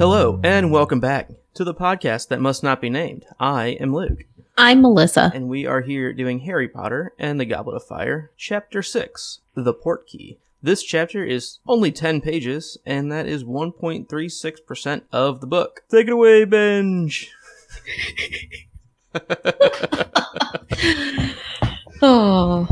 Hello, and welcome back to the podcast that must not be named. I am Luke. I'm Melissa. And we are here doing Harry Potter and the Goblet of Fire, Chapter 6, The Portkey. This chapter is only 10 pages, and that is 1.36% of the book. Take it away, Benj! Oh.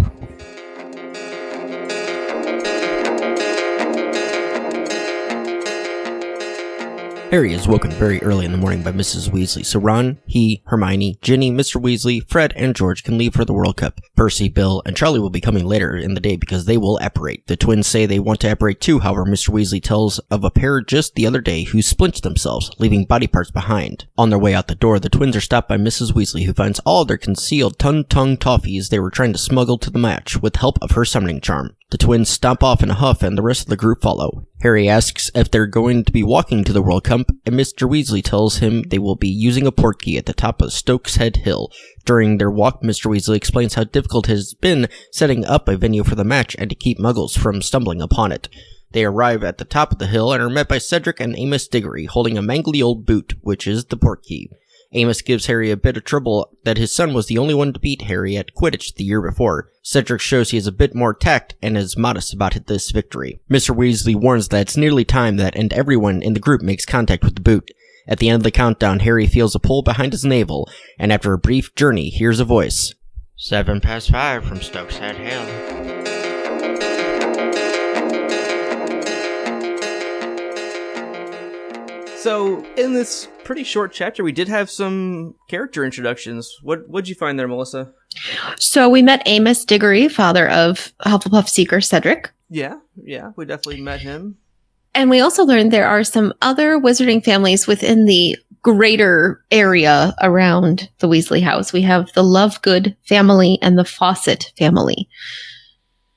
Harry is woken very early in the morning by Mrs. Weasley, so Ron, he, Hermione, Ginny, Mr. Weasley, Fred, and George can leave for the World Cup. Percy, Bill, and Charlie will be coming later in the day because they will apparate. The twins say they want to apparate too, however Mr. Weasley tells of a pair just the other day who splinched themselves, leaving body parts behind. On their way out the door, the twins are stopped by Mrs. Weasley, who finds all of their concealed tongue toffees they were trying to smuggle to the match with help of her summoning charm. The twins stomp off in a huff and the rest of the group follow. Harry asks if they're going to be walking to the World Cup, and Mr. Weasley tells him they will be using a portkey at the top of Stokes Head Hill. During their walk, Mr. Weasley explains how difficult it has been setting up a venue for the match and to keep muggles from stumbling upon it. They arrive at the top of the hill and are met by Cedric and Amos Diggory holding a mangly old boot, which is the portkey. Amos gives Harry a bit of trouble that his son was the only one to beat Harry at Quidditch the year before. Cedric shows he has a bit more tact and is modest about this victory. Mr. Weasley warns that it's nearly time that and everyone in the group makes contact with the boot. At the end of the countdown, Harry feels a pull behind his navel, and after a brief journey, hears a voice. 5:07 from Stokes Head Hill. So, in this pretty short chapter, we did have some character introductions. What'd you find there, Melissa? So we met Amos Diggory, father of Hufflepuff seeker Cedric. Yeah, we definitely met him. And we also learned there are some other wizarding families within the greater area around the Weasley house. We have the Lovegood family and the Fawcett family.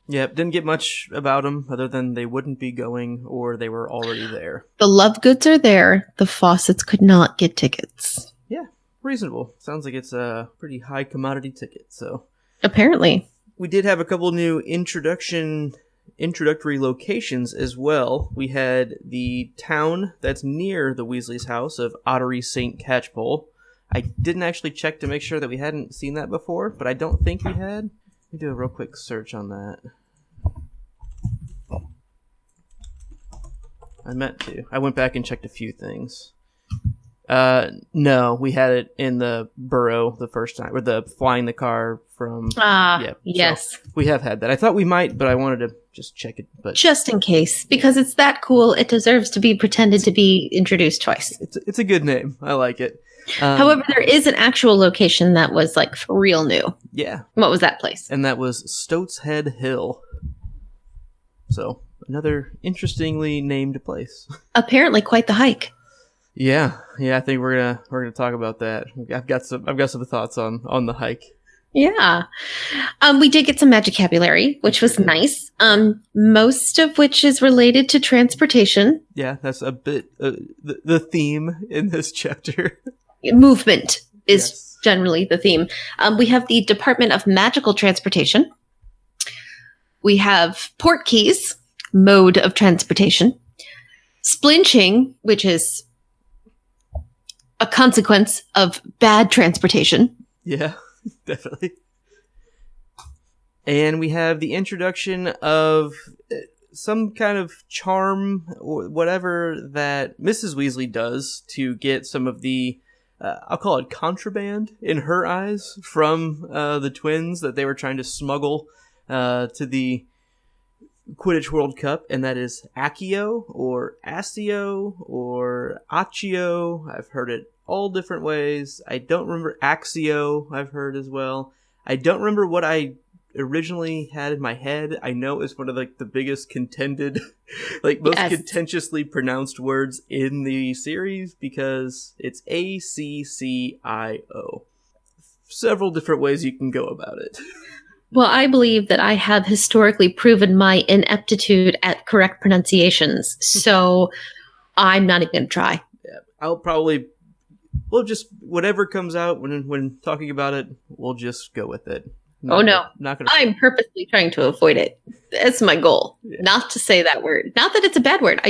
Yep, didn't get much about them other than they wouldn't be going or they were already there. The Lovegoods are there. The Fawcetts could not get tickets. Yeah, reasonable. Sounds like it's a pretty high commodity ticket, so. Apparently. We did have a couple new introductory locations as well. We had the town that's near the Weasley's house of Ottery St. Catchpole. I didn't actually check to make sure that we hadn't seen that before, but I don't think we had. Let me do a real quick search on that. I meant to. I went back and checked a few things. No, we had it in the burrow the first time, or the flying the car from. Yes. So we have had that. I thought we might, but I wanted to just check it. But just in case, because it's that cool, it deserves to be pretended to be introduced twice. It's a good name. I like it. However, there is an actual location that was like for real new. Yeah. What was that place? And that was Stoats Head Hill. So another interestingly named place. Apparently, quite the hike. Yeah. I think we're gonna talk about that. I've got some thoughts on the hike. Yeah. We did get some magicabulary, which was nice. Most of which is related to transportation. Yeah, that's a bit the theme in this chapter. Movement is generally the theme. We have the Department of Magical Transportation. We have portkeys, mode of transportation. Splinching, which is a consequence of bad transportation. Yeah, definitely. And we have the introduction of some kind of charm or whatever that Mrs. Weasley does to get some of the, I'll call it contraband in her eyes from the twins that they were trying to smuggle to the Quidditch World Cup, and that is Accio or Asio or Accio. I've heard it all different ways. I don't remember Axio, I've heard as well. I don't remember what I originally had in my head. I know it's one of the biggest contended, most contentiously pronounced words in the series because it's Accio. Several different ways you can go about it. Well, I believe that I have historically proven my ineptitude at correct pronunciations, so I'm not even going to try. Yeah, we'll just, whatever comes out when talking about it, we'll just go with it. I'm purposely trying to avoid it. That's my goal. Yeah. Not to say that word. Not that it's a bad word.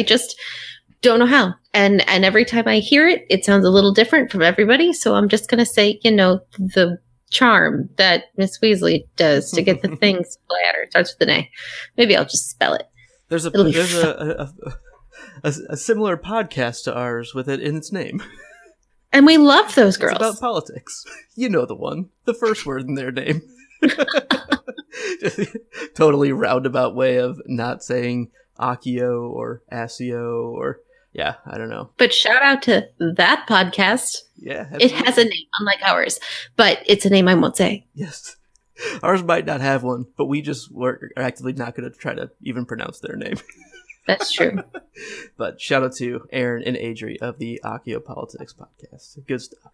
don't know how. And every time I hear it, it sounds a little different from everybody. So I'm just going to say, the charm that Miss Weasley does to get the things flatter starts with an A. Maybe I'll just spell it. There's a similar podcast to ours with it in its name. And we love those girls. It's about politics. You know the one. The first word in their name. Totally roundabout way of not saying Accio or Asio or... Yeah, I don't know. But shout out to that podcast. Yeah. Absolutely. It has a name, unlike ours. But it's a name I won't say. Yes. Ours might not have one, but we just are actively not going to try to even pronounce their name. That's true. But shout out to Aaron and Adri of the Accio Politics podcast. Good stuff.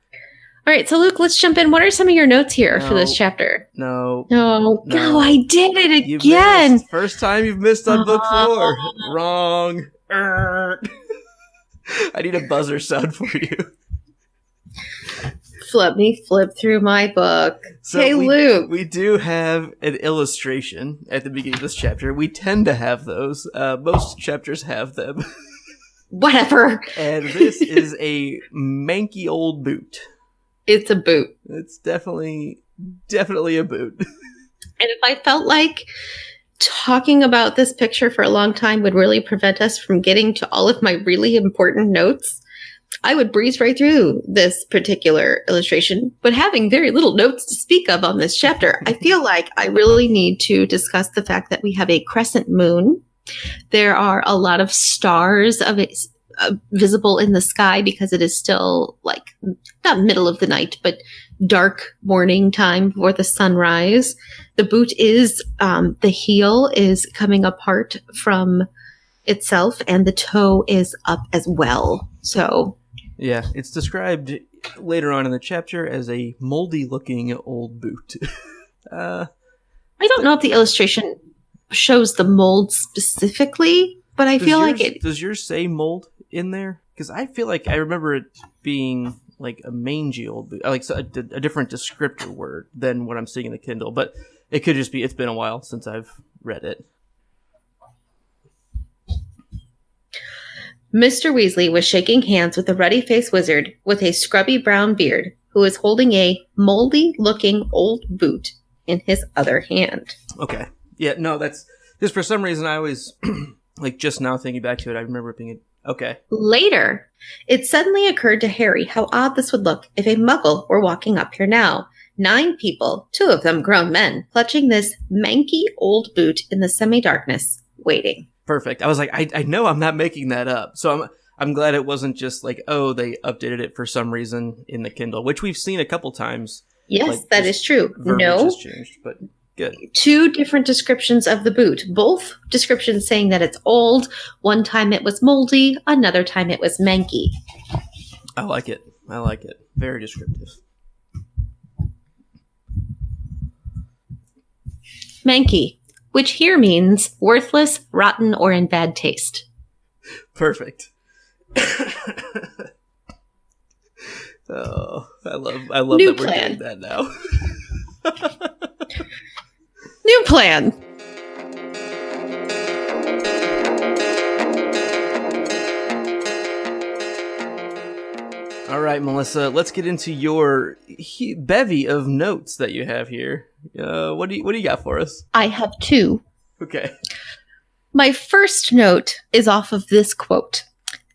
All right, so Luke, let's jump in. What are some of your notes here for this chapter? No, I did it again. First time you've missed on book 4. Wrong. I need a buzzer sound for you. Let me flip through my book. So hey, Luke. We do have an illustration at the beginning of this chapter. We tend to have those. Most chapters have them. Whatever. And this is a manky old boot. It's a boot. It's definitely a boot. And if I felt like talking about this picture for a long time would really prevent us from getting to all of my really important notes, I would breeze right through this particular illustration. But having very little notes to speak of on this chapter, I feel like I really need to discuss the fact that we have a crescent moon. There are a lot of stars of it visible in the sky because it is still like not middle of the night, but dark morning time before the sunrise. The boot is, the heel is coming apart from itself and the toe is up as well. So yeah, it's described later on in the chapter as a moldy looking old boot. I don't know if the illustration shows the mold specifically, but I feel like it... Does yours say mold in there? Because I feel like I remember it being like a mangy old boot, like a different descriptor word than what I'm seeing in the Kindle, but it could just be it's been a while since I've read it. Mr. Weasley was shaking hands with a ruddy-faced wizard with a scrubby brown beard who was holding a moldy-looking old boot in his other hand. Okay. Yeah, no, that's just for some reason I always, like just now thinking back to it, I remember it being okay. Later, it suddenly occurred to Harry how odd this would look if a muggle were walking up here now. 9 people, 2 of them grown men, clutching this manky old boot in the semi-darkness, waiting. Perfect. I was like, I know I'm not making that up. So I'm glad it wasn't just like, oh, they updated it for some reason in the Kindle, which we've seen a couple times. Yes, like, that is true. No, has changed, but good. 2 different descriptions of the boot. Both descriptions saying that it's old. One time it was moldy. Another time it was manky. I like it. Very descriptive. Manky, which here means worthless, rotten, or in bad taste. Perfect. Oh, I love New that we're plan. doing that now. New plan. All right, Melissa, let's get into your bevy of notes that you have here. What do you got for us? I have 2. Okay. My first note is off of this quote.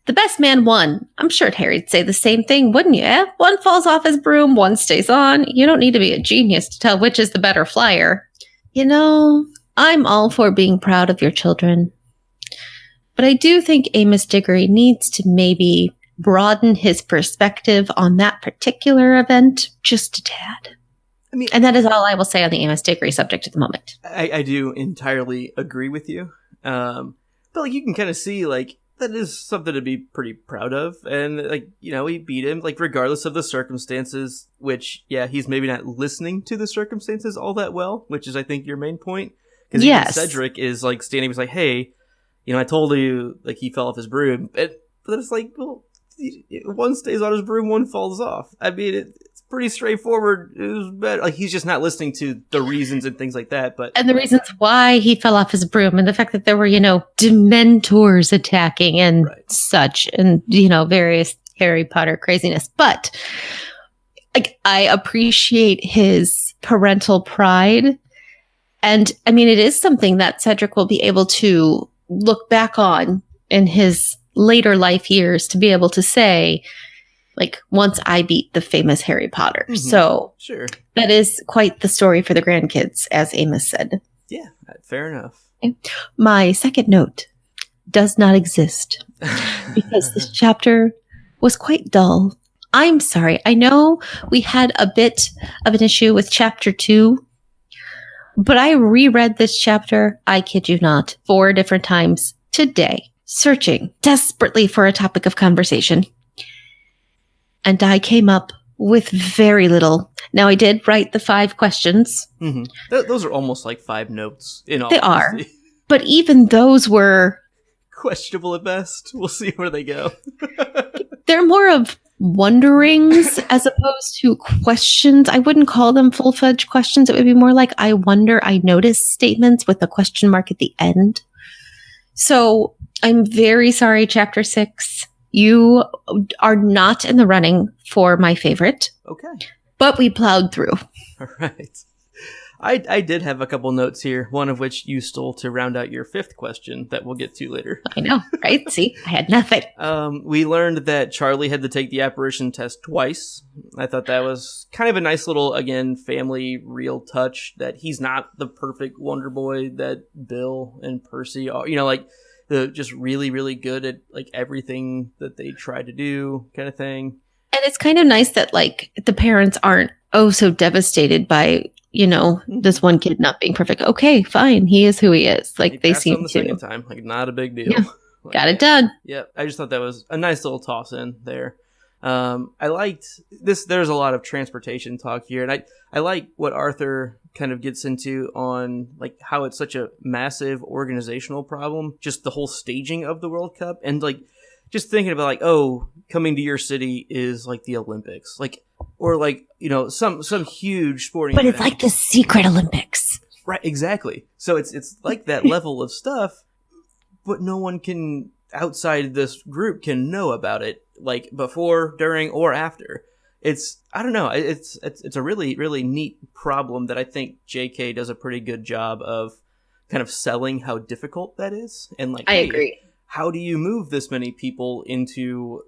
The best man won. I'm sure Harry'd say the same thing, wouldn't you? Eh? One falls off his broom, one stays on. You don't need to be a genius to tell which is the better flyer. You know, I'm all for being proud of your children. But I do think Amos Diggory needs to maybe broaden his perspective on that particular event just a tad. I mean, and that is all I will say on the Amos Diggory subject at the moment. I do entirely agree with you. But like you can kind of see like that is something to be pretty proud of. And like, you know, he beat him like regardless of the circumstances, which yeah, he's maybe not listening to the circumstances all that well, which is I think your main point. Because yes. Cedric is like standing, he's like, hey, you know, I told you like he fell off his broom. But then it's like, well, one stays on his broom, one falls off. I mean, it's pretty straightforward. It was better. Like, he's just not listening to the reasons and things like that. But and the reasons why he fell off his broom, and the fact that there were, Dementors attacking and such, and, various Harry Potter craziness. But I appreciate his parental pride. And I mean, it is something that Cedric will be able to look back on in his later life years to be able to say, like, once I beat the famous Harry Potter. Mm-hmm. So sure, that is quite the story for the grandkids, as Amos said. Yeah, fair enough. My second note does not exist because this chapter was quite dull. I'm sorry. I know we had a bit of an issue with chapter 2, but I reread this chapter, I kid you not, 4 different times today, searching desperately for a topic of conversation. And I came up with very little. Now, I did write the 5 questions. Mm-hmm. Those are almost like 5 notes. In all they honesty. Are. But even those were... questionable at best. We'll see where they go. They're more of wonderings as opposed to questions. I wouldn't call them full-fledged questions. It would be more like I wonder, I notice statements with a question mark at the end. So I'm very sorry, chapter 6. You are not in the running for my favorite. Okay. But we plowed through. All right. I did have a couple notes here, one of which you stole to round out your 5th question that we'll get to later. I know, right? See, I had nothing. We learned that Charlie had to take the apparition test twice. I thought that was kind of a nice little, again, family real touch, that he's not the perfect Wonder Boy that Bill and Percy are. Like, the just really, really good at, like, everything that they try to do kind of thing. And it's kind of nice that, like, the parents aren't, so devastated by... this one kid not being perfect. Okay, fine. He is who he is. Like, they seem to. Second time. Like, not a big deal. Yeah. Like, got it done. Yeah. I just thought that was a nice little toss in there. I liked this. There's a lot of transportation talk here. And I like what Arthur kind of gets into on, like, how it's such a massive organizational problem. Just the whole staging of the World Cup. And, like, just thinking about, like, coming to your city is like the Olympics. Like, or like, some huge sporting But event. it's like the secret Olympics. Right, exactly. So it's like that level of stuff, but no one can, outside this group, can know about it, like, before, during, or after. I don't know, it's a really, really neat problem that I think JK does a pretty good job of kind of selling how difficult that is. And, like, I agree. How do you move this many people into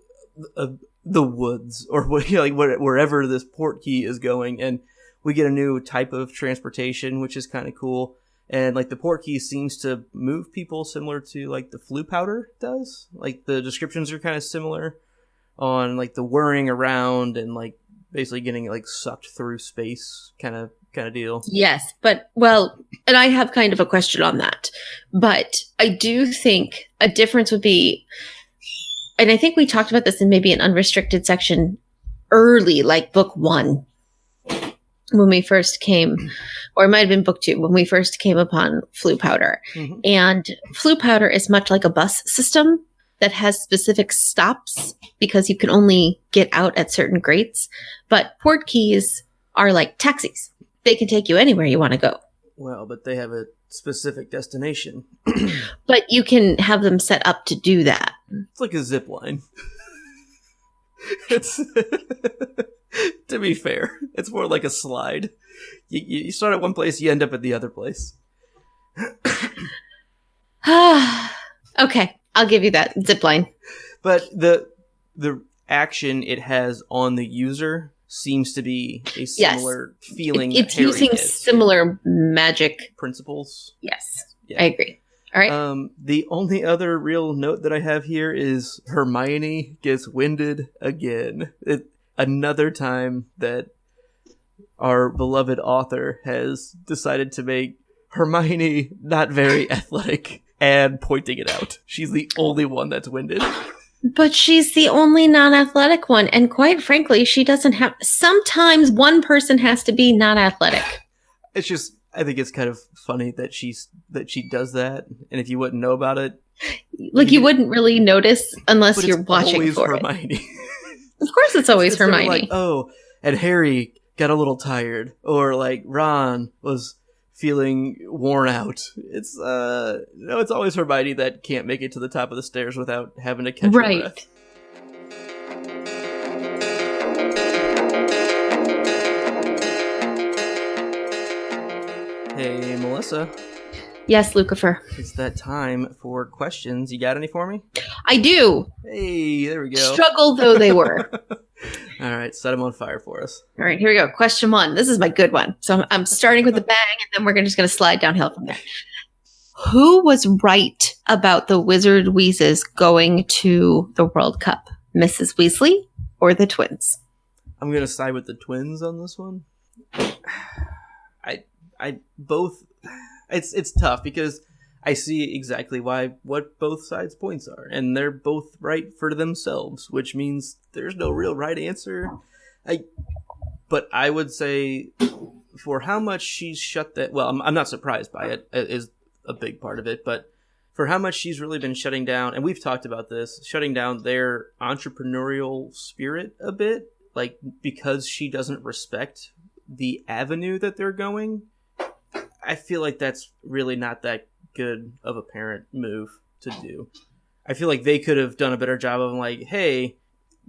the woods, or wherever this port key is going? And we get a new type of transportation, which is kind of cool. And, like, the port key seems to move people similar to, like, the flu powder does. Like, the descriptions are kind of similar on, like, the whirring around and, like, basically getting, like, sucked through space kind of deal. Yes, but, well, and I have kind of a question on that. But I do think a difference would be, and I think we talked about this in maybe an unrestricted section early, like book 1, when we first came, or it might have been book 2, when we first came upon flu powder. Mm-hmm. And flu powder is much like a bus system that has specific stops because you can only get out at certain grates. But port keys are like taxis. They can take you anywhere you want to go. Well, but they have a specific destination. But you can have them set up to do that. It's like a zip line. It's to be fair, it's more like a slide. You start at one place, you end up at the other place. Okay, I'll give you that zip line. But the action it has on the user seems to be a similar feeling. It's using similar magic principles. Yes, yeah. I agree. All right. The only other real note that I have here is Hermione gets winded again. Another time that our beloved author has decided to make Hermione not very athletic and pointing it out. She's the only one that's winded. But she's the only non-athletic one. And quite frankly, she doesn't have... Sometimes one person has to be non-athletic. It's just... I think it's kind of funny that she does that. And if you wouldn't know about it... Like, you wouldn't really notice unless you're watching for Hermione. Of course it's always Hermione. Like, and Harry got a little tired, or like Ron was feeling worn out. It's no, it's always Hermione that can't make it to the top of the stairs without having to catch her breath. Hey, Melissa. Yes, Lucifer. It's that time for questions. You got any for me? I do. Hey, there we go. Struggle though they were. All right, set them on fire for us. All right, here we go. Question 1. This is my good one. So I'm starting with the bang, and then we're just going to slide downhill from there. Who was right about the Wizard Wheezes going to the World Cup? Mrs. Weasley or the twins? I'm going to side with the twins on this one. I both... It's tough because I see exactly what both sides' points are, and they're both right for themselves, which means there's no real right answer. But I would say for how much she's shut that... Well, I'm not surprised by it. It is a big part of it, but for how much she's really been shutting down, and we've talked about this, shutting down their entrepreneurial spirit a bit, like because she doesn't respect the avenue that they're going, I feel like that's really not that good of a parent move to do. I feel like they could have done a better job of like, hey,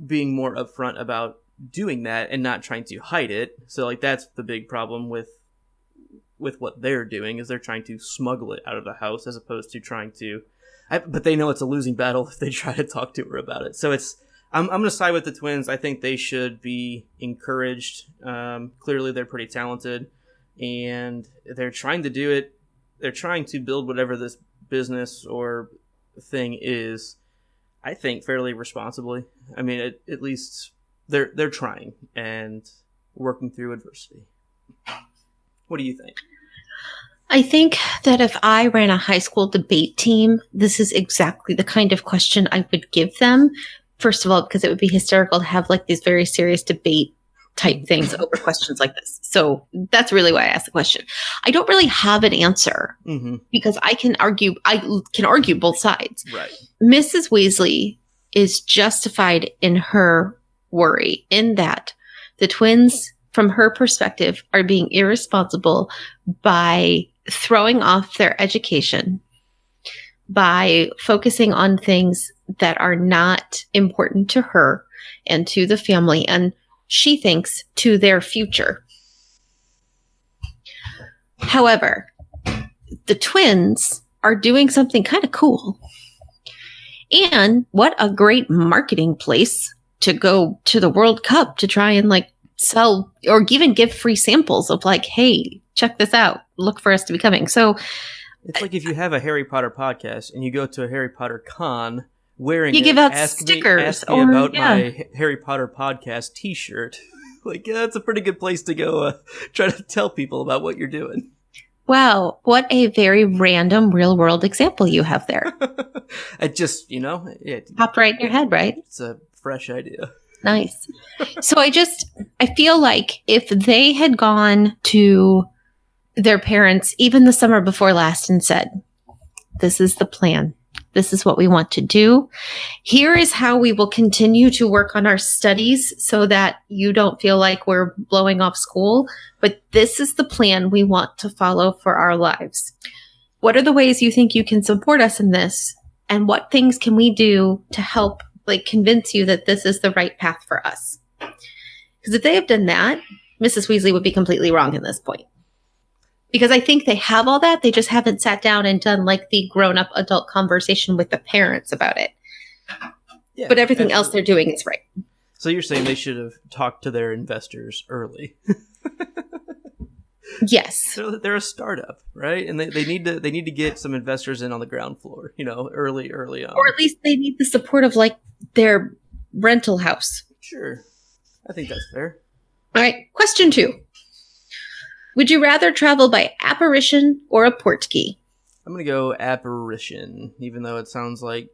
being more upfront about doing that and not trying to hide it. So like that's the big problem with what they're doing, is they're trying to smuggle it out of the house as opposed to trying to... but they know it's a losing battle if they try to talk to her about it. So I'm going to side with the twins. I think they should be encouraged. Clearly they're pretty talented, and they're trying to do it. They're trying to build whatever this business or thing is, I think, fairly responsibly. I mean, at least they're trying and working through adversity. What do you think? I think that if I ran a high school debate team, this is exactly the kind of question I would give them. First of all, because it would be hysterical to have like these very serious debate type things over questions like this. So that's really why I asked the question. I don't really have an answer because I can argue both sides. Right. Mrs. Weasley is justified in her worry in that the twins, from her perspective, are being irresponsible by throwing off their education, by focusing on things that are not important to her and to the family, and she thinks to their future. However, the twins are doing something kind of cool. And what a great marketing place to go to the World Cup to try and like sell or even give free samples of like, hey, check this out. Look for us to be coming. So it's like if you have a Harry Potter podcast and you go to a Harry Potter con wearing you give out stickers ask me about my Harry Potter podcast t-shirt. Like, yeah, that's a pretty good place to go try to tell people about what you're doing. Wow, what a very random real world example you have there. I just, it popped right in your head, right? It's a fresh idea. Nice. So I feel like if they had gone to their parents even the summer before last and said, this is the plan. This is what we want to do. Here is how we will continue to work on our studies so that you don't feel like we're blowing off school. But this is the plan we want to follow for our lives. What are the ways you think you can support us in this? And what things can we do to help convince you that this is the right path for us? Because if they have done that, Mrs. Weasley would be completely wrong in this point. Because I think they have all that. They just haven't sat down and done the grown-up adult conversation with the parents about it. Yeah, but everything else they're doing is right. So you're saying they should have talked to their investors early. Yes. They're a startup, right? And they need to get some investors in on the ground floor, early on. Or at least they need the support of their rental house. Sure. I think that's fair. All right. Question 2. Would you rather travel by apparition or a portkey? I'm going to go apparition, even though it sounds like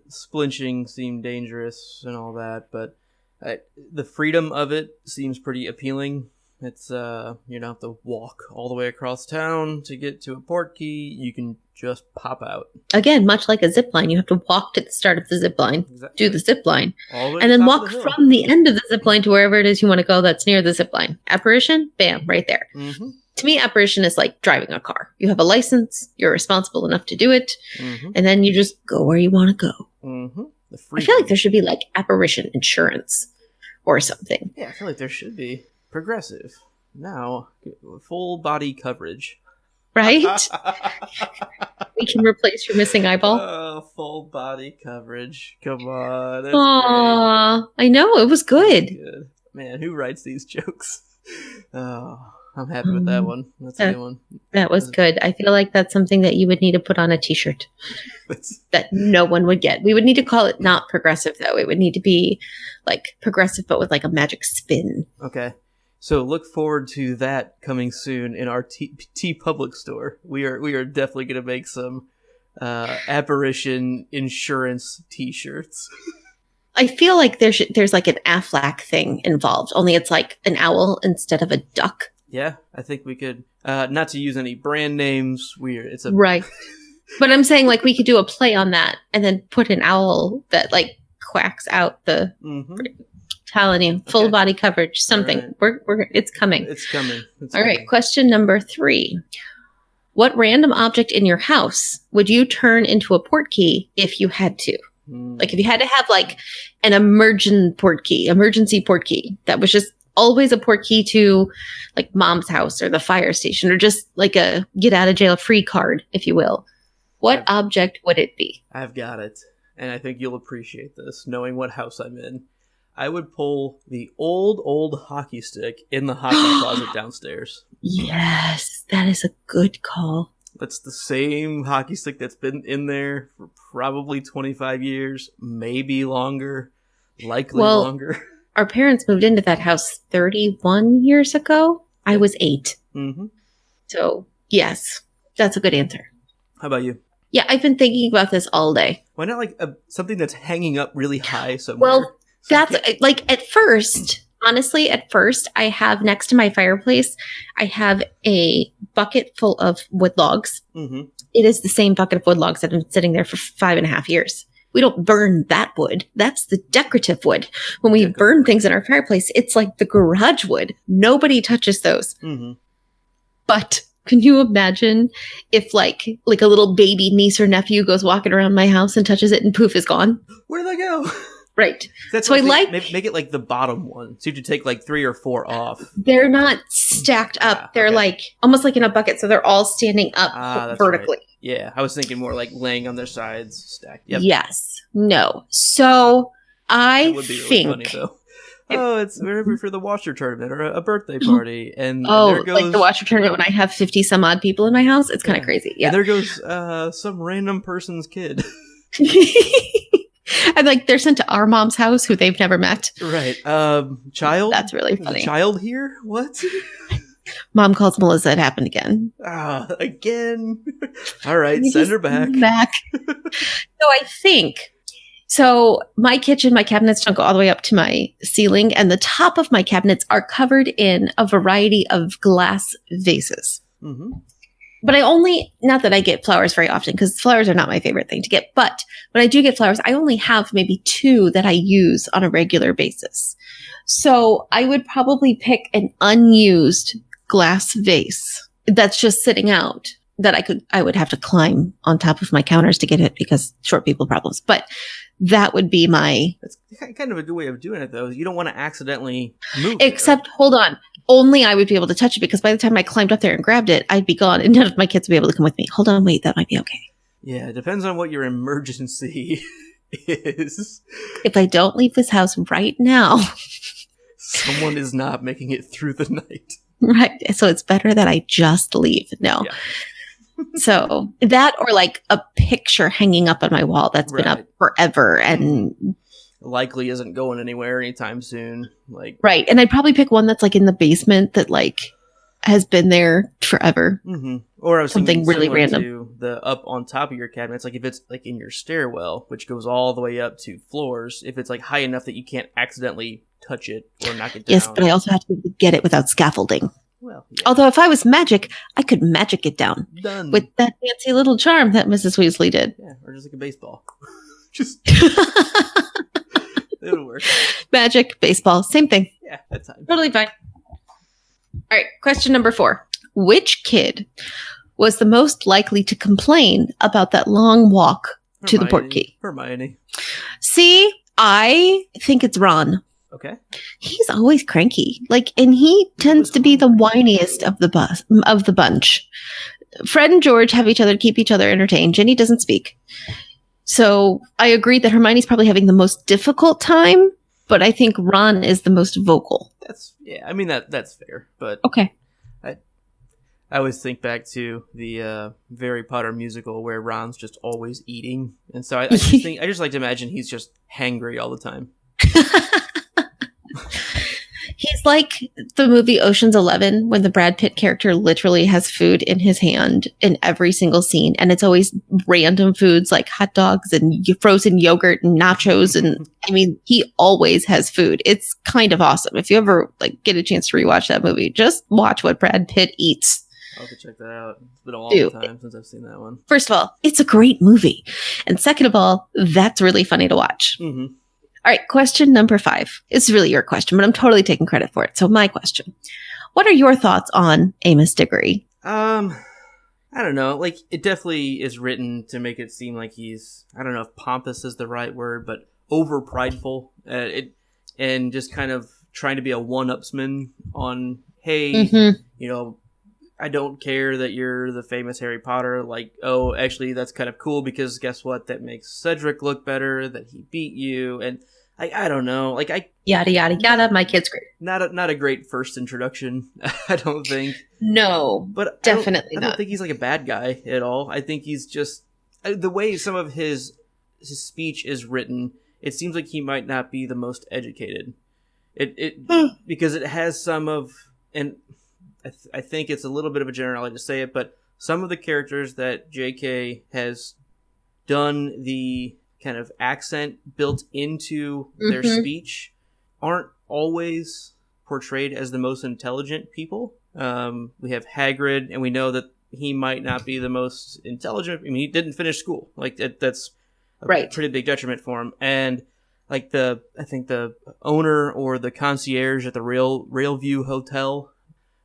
splinching seemed dangerous and all that. But the freedom of it seems pretty appealing. It's you don't have to walk all the way across town to get to a port key. You can just pop out. Again, much like a zip line, you have to walk to the start of the zip line, Exactly. do the zip line, All the way and to then the top walk of the hill. from the end of the zip line to wherever it is you want to go that's near the zip line. Apparition, bam, right there. Mm-hmm. To me, apparition is like driving a car. You have a license, you're responsible enough to do it, Mm-hmm. and then you just go where you want to go. Mm-hmm. The I feel like there should be like apparition insurance or something. Yeah, I feel like there should be. Progressive. Now, full body coverage. Right? We can replace your missing eyeball. Oh, full body coverage. Come on. That's Aww, I know, it was great. good. Good. Man, who writes these jokes? Oh, I'm happy with that one. That's a good one. That was good. I feel like that's something that you would need to put on a t-shirt that no one would get. We would need to call it not progressive, though. It would need to be like progressive, but with like a magic spin. Okay. So look forward to that coming soon in our T Public store. We are definitely going to make some apparition insurance T-shirts. I feel like there's like an Aflac thing involved, only it's like an owl instead of a duck. Yeah, I think we could. Not to use any brand names. It's a Right. But I'm saying like we could do a play on that and then put an owl that like quacks out the. Mm-hmm. Telling you, full Okay. body coverage, something. Right. We're it's coming. It's coming. All right, question number 3. What random object in your house would you turn into a port key if you had to? Like if you had to have like an emergency port key that was just always a port key to like mom's house or the fire station or just like a get out of jail free card, if you will. What object would it be? I've got it, and I think you'll appreciate this, knowing what house I'm in. I would pull the old hockey stick in the hockey closet downstairs. Yes, that is a good call. That's the same hockey stick that's been in there for probably 25 years, maybe longer, likely longer. Our parents moved into that house 31 years ago. I was 8. Mm-hmm. So, yes, that's a good answer. How about you? Yeah, I've been thinking about this all day. Why not like something that's hanging up really high somewhere? Well, that's like at first, I have next to my fireplace, I have a bucket full of wood logs. Mm-hmm. It is the same bucket of wood logs that have been sitting there for 5.5 years. We don't burn that wood. That's the decorative wood. When we burn things in our fireplace, it's like the garage wood. Nobody touches those. Mm-hmm. But can you imagine if like a little baby niece or nephew goes walking around my house and touches it and poof is gone? Where'd they go? Right. That's So I like make it like the bottom one, so you have to take like 3 or 4 off. they're not stacked up. They're like almost like in a bucket, so they're all standing up That's vertically. right. Yeah, I was thinking more like laying on their sides, stacked. Yep. Yes. No. So I That would be really think funny though. Oh, it's wherever for the washer tournament or a birthday party, and there goes, like the washer tournament when I have 50 some odd people in my house. It's kind of crazy. Yeah. And there goes some random person's kid. And like they're sent to our mom's house who they've never met. Right. Child. That's really Is a funny. child here? What? Mom calls Melissa. It happened again. Again. All right, send her back. So I think. So my kitchen, my cabinets don't go all the way up to my ceiling, and the top of my cabinets are covered in a variety of glass vases. Mm-hmm. But not that I get flowers very often, because flowers are not my favorite thing to get. But when I do get flowers, I only have maybe 2 that I use on a regular basis. So I would probably pick an unused glass vase that's just sitting out that I would have to climb on top of my counters to get it because short people problems. But that would be my... That's kind of a good way of doing it, though. You don't want to accidentally move Except, hold on. Only I would be able to touch it because by the time I climbed up there and grabbed it, I'd be gone and none of my kids would be able to come with me. Hold on, wait, that might be okay. Yeah, it depends on what your emergency is. If I don't leave this house right now... Someone is not making it through the night. Right. So it's better that I just leave. No. Yeah. So that or like a picture hanging up on my wall that's been up forever and likely isn't going anywhere anytime soon. Right. And I'd probably pick one that's like in the basement that like has been there forever. Mm-hmm. Or I was something really random. To the up on top of your cabinets, like if it's like in your stairwell, which goes all the way up to floors, if it's like high enough that you can't accidentally touch it or knock it down. Yes, but I also have to be able to get it without scaffolding. Well, yeah. Although if I was magic, I could magic it down. Done. With that fancy little charm that Mrs. Weasley did. Yeah, or just like a baseball. Just it'll work. Magic, baseball, same thing. Yeah, that's fine. Totally fine. All right, question number 4. Which kid was the most likely to complain about that long walk to the port key? Hermione. See, I think it's Ron. Okay. He's always cranky. And he tends to be the whiniest of the bunch. Fred and George have each other to keep each other entertained. Ginny doesn't speak. So I agree that Hermione's probably having the most difficult time, but I think Ron is the most vocal. That's fair. But okay. I always think back to the Harry Potter musical where Ron's just always eating, and so I just like to imagine he's just hangry all the time. He's like the movie Ocean's 11 when the Brad Pitt character literally has food in his hand in every single scene, and it's always random foods like hot dogs and frozen yogurt and nachos, and he always has food. It's kind of awesome. If you ever get a chance to rewatch that movie, just watch what Brad Pitt eats. I'll have to check that out. It's been a long time since I've seen that one. First of all, it's a great movie. And second of all, that's really funny to watch. Mm-hmm. All right, question number 5. It's really your question, but I'm totally taking credit for it. So my question. What are your thoughts on Amos Diggory? I don't know. It definitely is written to make it seem like he's, I don't know if pompous is the right word, but over prideful. And just kind of trying to be a one-upsman on, hey, I don't care that you're the famous Harry Potter. Actually, that's kind of cool because guess what? That makes Cedric look better, that he beat you. And I don't know. Yada, yada, yada. My kid's great. Not a great first introduction, I don't think. No, but definitely I don't think he's a bad guy at all. I think he's just, the way some of his speech is written, it seems like he might not be the most educated. Because it has some of, and I think it's a little bit of a generality to say it, but some of the characters that J.K. has done the kind of accent built into their speech aren't always portrayed as the most intelligent people. We have Hagrid, and we know that he might not be the most intelligent. He didn't finish school. That's a pretty big detriment for him. And I think the owner or the concierge at the Railview Hotel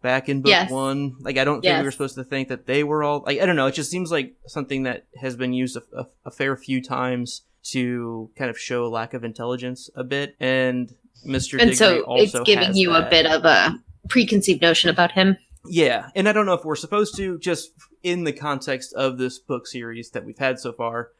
back in book 1. I don't think we were supposed to think that they were all, I don't know. It just seems like something that has been used a fair few times to kind of show lack of intelligence a bit. And Mr. Diggory so also it's giving you that. A bit of a preconceived notion about him. Yeah. And I don't know if we're supposed to, just in the context of this book series that we've had so far.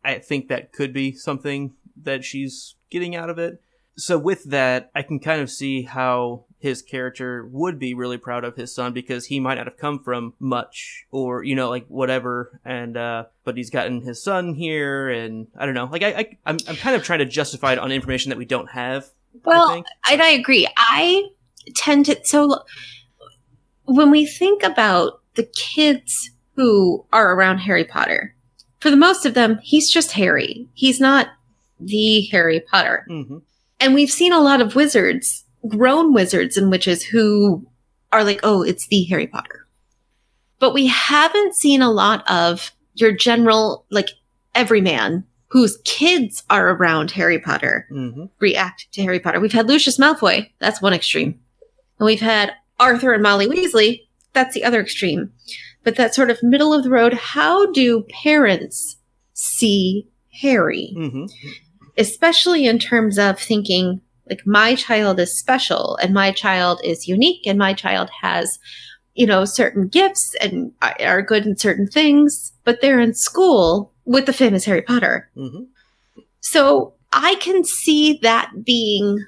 I think that could be something that she's getting out of it. So with that, I can kind of see how his character would be really proud of his son because he might not have come from much or, whatever. And, but he's gotten his son here and I don't know. I'm kind of trying to justify it on information that we don't have. Well, and I agree. I tend to, when we think about the kids who are around Harry Potter, for the most of them, he's just Harry. He's not the Harry Potter. Mm-hmm. And we've seen a lot of wizards, grown wizards and witches who are it's the Harry Potter. But we haven't seen a lot of your general, everyman whose kids are around Harry Potter react to Harry Potter. We've had Lucius Malfoy. That's one extreme. And we've had Arthur and Molly Weasley. That's the other extreme. But that sort of middle of the road, how do parents see Harry? Mm-hmm. Especially in terms of thinking, my child is special and my child is unique and my child has, certain gifts and are good in certain things, but they're in school with the famous Harry Potter. Mm-hmm. So I can see that being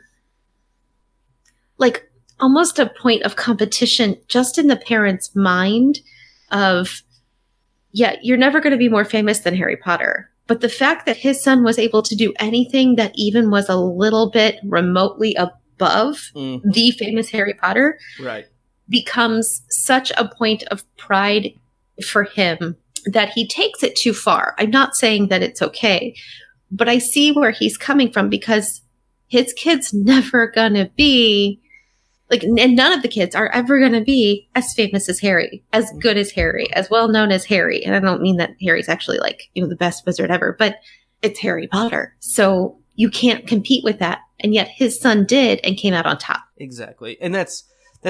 almost a point of competition just in the parent's mind of, you're never going to be more famous than Harry Potter. But the fact that his son was able to do anything that even was a little bit remotely above the famous Harry Potter becomes such a point of pride for him that he takes it too far. I'm not saying that it's okay, but I see where he's coming from because his kid's never gonna be like, and none of the kids are ever gonna be as famous as Harry, as good as Harry, as well known as Harry. And I don't mean that Harry's actually like, the best wizard ever, but it's Harry Potter. So you can't compete with that. And yet his son did and came out on top. Exactly. And that's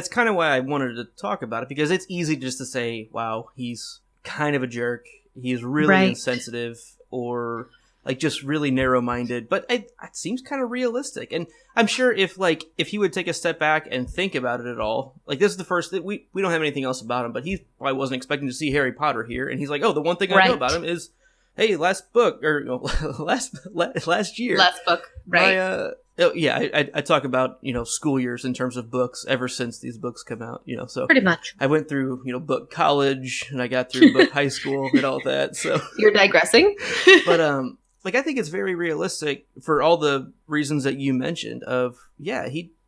kind of why I wanted to talk about it, because it's easy just to say, wow, he's kind of a jerk. He's really insensitive, or like just really narrow-minded, but it seems kind of realistic. And I'm sure if he would take a step back and think about it at all, like this is the first that we don't have anything else about him, but he probably wasn't expecting to see Harry Potter here, and he's like, oh, the one thing I know about him is, hey, last book, or last year, last book, right? I talk about school years in terms of books ever since these books come out, so pretty much I went through book college, and I got through book high school and all that. So you're digressing, but I think it's very realistic for all the reasons that you mentioned.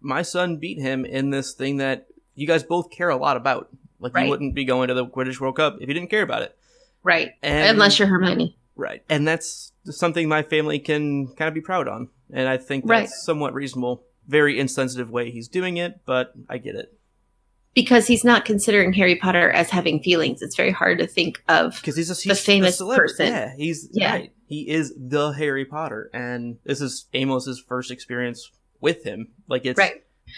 My son beat him in this thing that you guys both care a lot about. Like you wouldn't be going to the Quidditch World Cup if you didn't care about it, right? Unless you're Hermione. Right. And that's something my family can kind of be proud on. And I think that's somewhat reasonable. Very insensitive way he's doing it, but I get it. Because he's not considering Harry Potter as having feelings. It's very hard to think of because he's the famous person. Yeah, right. He is the Harry Potter. And this is Amos's first experience with him. Like, it's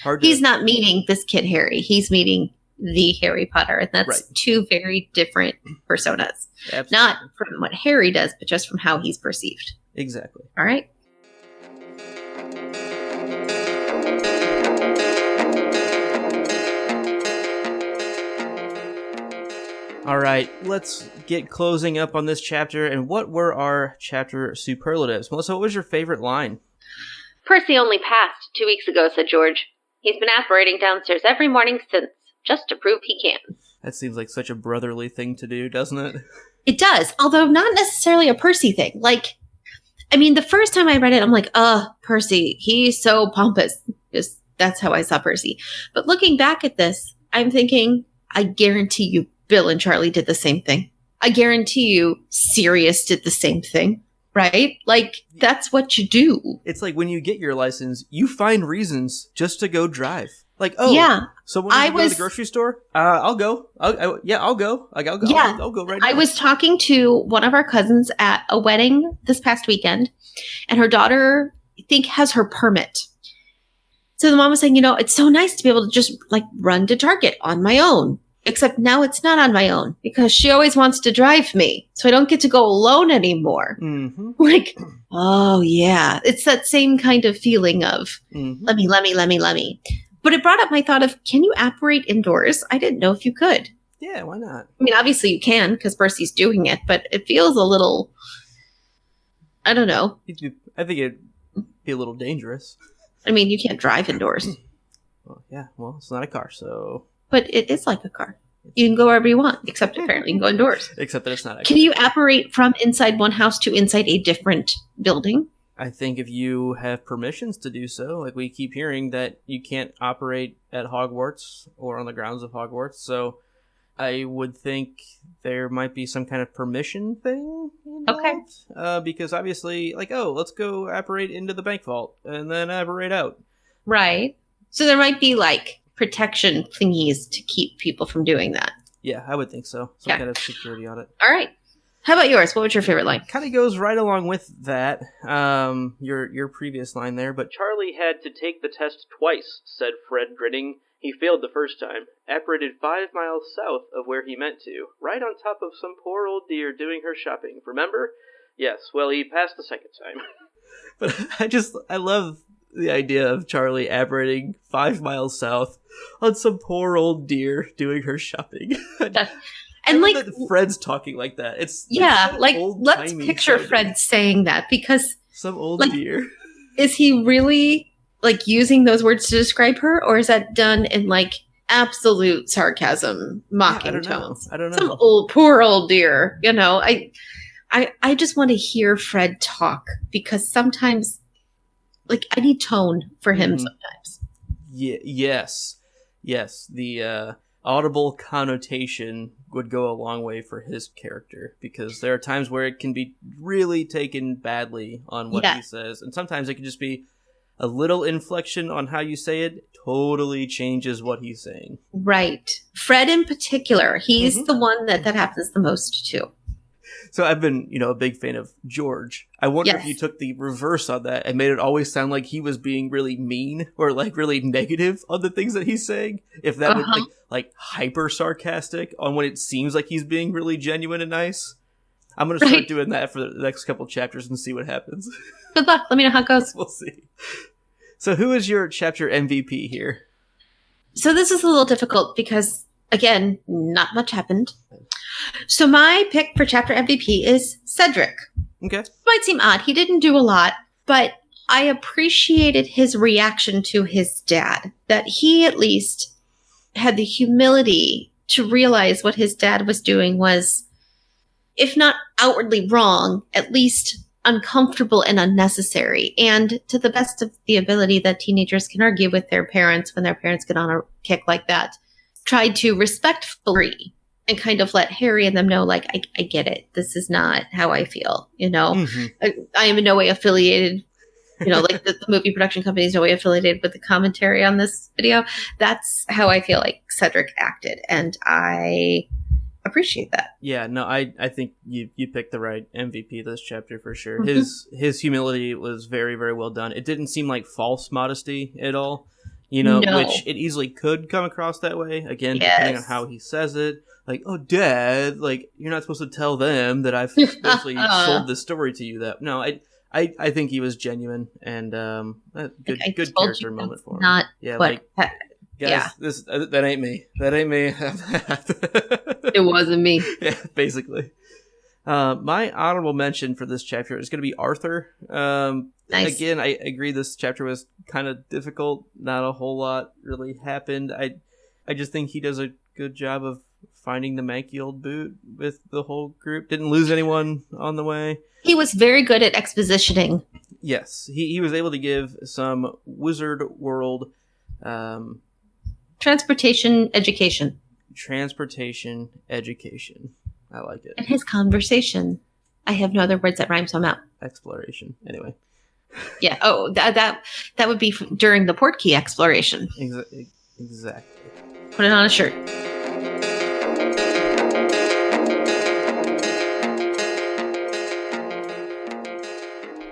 hard to... He's not meeting this kid Harry. He's meeting the Harry Potter. And that's two very different personas. Absolutely. Not from what Harry does, but just from how he's perceived. Exactly. All right. All right, let's get closing up on this chapter. And what were our chapter superlatives? Melissa, what was your favorite line? Percy only passed 2 weeks ago, said George. He's been apparating downstairs every morning since, just to prove he can. That seems like such a brotherly thing to do, doesn't it? It does, although not necessarily a Percy thing. Like, I mean, the first time I read it, I'm like, Percy, he's so pompous. Just, that's how I saw Percy. But looking back at this, I'm thinking, I guarantee you Bill and Charlie did the same thing. I guarantee you Sirius did the same thing, right? Like, that's what you do. It's like when you get your license, you find reasons just to go drive. Like, someone needs to go to the grocery store? I'll go. I'll go. I'll go right now. I was talking to one of our cousins at a wedding this past weekend, and her daughter, I think, has her permit. So the mom was saying, it's so nice to be able to just, like, run to Target on my own. Except now it's not on my own because she always wants to drive me. So I don't get to go alone anymore. Mm-hmm. Like, oh yeah. It's that same kind of feeling of let me. But it brought up my thought of, can you apparate indoors? I didn't know if you could. Yeah, why not? I mean, obviously you can because Percy's doing it, but it feels a little, I don't know. I think it'd be a little dangerous. I mean, you can't drive indoors. Well, it's not a car, so... But it is like a car. You can go wherever you want, except apparently you can go indoors. Except that it's not. Can you apparate from inside one house to inside a different building? I think if you have permissions to do so, like we keep hearing that you can't operate at Hogwarts or on the grounds of Hogwarts, so I would think there might be some kind of permission thing involved. Okay. Because obviously, like, let's go apparate into the bank vault and then apparate out. Right. So there might be, like, protection thingies to keep people from doing that. Yeah, I would think so. Some kind of security on it. All right. How about yours? What was your favorite line? Kind of goes right along with that, your previous line there. But Charlie had to take the test twice, said Fred, grinning. He failed the first time, apparated 5 miles south of where he meant to, right on top of some poor old dear doing her shopping. Remember? Yes, well, he passed the second time. But I love the idea of Charlie apparating 5 miles south on some poor old deer doing her shopping. And like Fred's talking like that. It's like let's picture Fred saying that because some old deer. Is he really like using those words to describe her, or is that done in like absolute sarcasm, mocking tones? I don't know. Some poor old deer. I just want to hear Fred talk because sometimes. Like, I need tone for him sometimes. Yes. The audible connotation would go a long way for his character, because there are times where it can be really taken badly on what he says, and sometimes it can just be a little inflection on how you say it totally changes what he's saying. Right. Fred in particular, he's the one that happens the most to. So I've been, a big fan of George. I wonder if you took the reverse on that and made it always sound like he was being really mean or like really negative on the things that he's saying. If that would like hyper sarcastic on when it seems like he's being really genuine and nice. I'm going to start doing that for the next couple chapters and see what happens. Good luck. Let me know how it goes. We'll see. So who is your chapter MVP here? So this is a little difficult because, again, not much happened. So my pick for chapter MVP is Cedric. Okay. Might seem odd. He didn't do a lot, but I appreciated his reaction to his dad. That he at least had the humility to realize what his dad was doing was, if not outwardly wrong, at least uncomfortable and unnecessary. And to the best of the ability that teenagers can argue with their parents when their parents get on a kick like that, tried to respectfully and kind of let Harry and them know, like, I get it. This is not how I feel, I am in no way affiliated, like the movie production company is no way affiliated with the commentary on this video. That's how I feel like Cedric acted. And I appreciate that. Yeah, no, I think you picked the right MVP this chapter for sure. His humility was very, very well done. It didn't seem like false modesty at all, No. which it easily could come across that way. Again, depending on how he says it. Like, oh, Dad, like, you're not supposed to tell them that I've basically sold this story to you. That no, I think he was genuine and good character moment for him. Not guys, that ain't me. That ain't me. It wasn't me. Yeah, basically. My honorable mention for this chapter is going to be Arthur. Nice. Again, I agree this chapter was kind of difficult. Not a whole lot really happened. I just think he does a good job of finding the manky old boot with the whole group. Didn't lose anyone on the way. He was very good at expositioning. Yes, he was able to give some Wizard World transportation education. I like it. And his conversation. I have no other words that rhyme, so I'm out. Exploration. Anyway. Yeah. Oh, that would be during the Portkey exploration. Exactly. Put it on a shirt.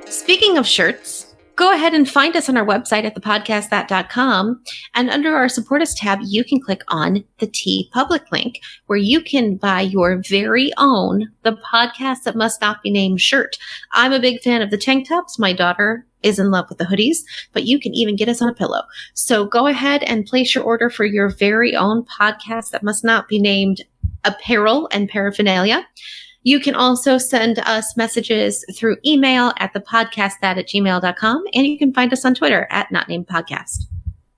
Speaking of shirts, go ahead and find us on our website at thepodcastthat.com. And under our Support Us tab, you can click on the T Public link where you can buy your very own The Podcast That Must Not Be Named shirt. I'm a big fan of the tank tops. My daughter is in love with the hoodies, but you can even get us on a pillow. So go ahead and place your order for your very own Podcast That Must Not Be Named apparel and paraphernalia. You can also send us messages through email at thepodcastthat@gmail.com, and you can find us on Twitter at NotNamedPodcast.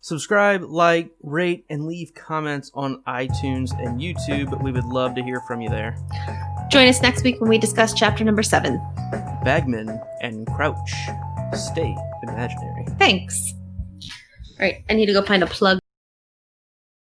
Subscribe, like, rate, and leave comments on iTunes and YouTube. We would love to hear from you there. Join us next week when we discuss chapter number 7. Bagman and Crouch. Stay imaginary. Thanks. All right, I need to go find a plug.